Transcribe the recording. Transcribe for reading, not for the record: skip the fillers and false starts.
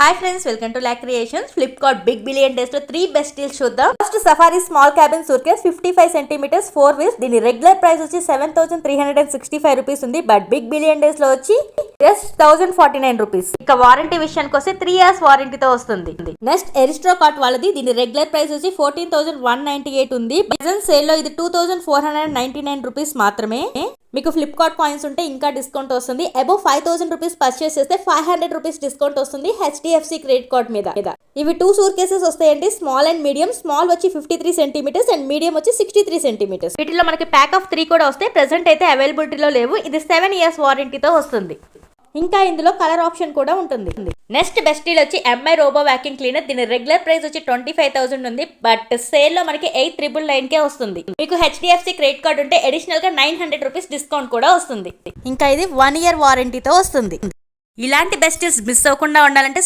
Hi friends, welcome to లాక్ creations. Flipkart big billion days లో 3 best deals చూద్దాం. First Safari small cabin suitcase 55 centimetres 4 wheels. దీని regular price వచ్చి 7365 rupees ఉంది. But big billion days లో వచ్చి just 1049 rupees. ఇక warranty విషయానికి వస్తే 3 ఇయర్స్ వారంటీతో వస్తుంది. నెక్స్ట్ ఎరిస్ట్రో కార్ట్ వాళ్ళది. దీని రెగ్యులర్ ప్రైస్ వచ్చి 14198 ఉంది. ప్రెజెంట్ సేల్ లో ఇది 2499 రూపీస్ మాత్రమే. మీకు ఫ్లిప్కార్ట్ కాయిన్స్ ఉంటే ఇంకా డిస్కౌంట్ వస్తుంది. అబౌవ్ 5000 రూపీస్ పర్చేస్ చేస్తే 500 రూపీస్ డిస్కౌంట్ వస్తుంది HDFC క్రెడిట్ కార్డ్ మీద. ఇవి 2 సూట్ కేసెస్ వస్తాయండి, స్మాల్ అండ్ మీడియం. స్మాల్ వచ్చి 53 సెంటీమీటర్స్ అండ్ మీడియం వచ్చి 63 సెంటీమీటర్స్. వీటిలో మనకి ప్యాక్ ఆఫ్ 3 కూడా వస్తాయి. ప్రెసెంట్ అయితే అవైలబిలిటీలో లేవు. ఇది 7 ఇయర్స్ వారంటీతో వస్తుంది. ఇంకా ఇందులో కలర్ ఆప్షన్ కూడా ఉంటుంది. నెక్స్ట్ బెస్ట్ డీల్ వచ్చి MI రోబో వాక్యూమ్ క్లీనర్. దీని రెగ్యులర్ ప్రైస్ వచ్చి 25,000 ఉంది. బట్ సేల్ లో మనకి 899 కే వస్తుంది. మీకు HDFC క్రెడిట్ కార్డ్ ఉంటే అడిషనల్ గా 900 రూపీస్ డిస్కౌంట్ కూడా వస్తుంది. ఇంకా ఇది 1 ఇయర్ వారంటీతో వస్తుంది. ఇలాంటి బెస్ట్ డీల్స్ మిస్ అవ్వకుండా ఉండాలంటే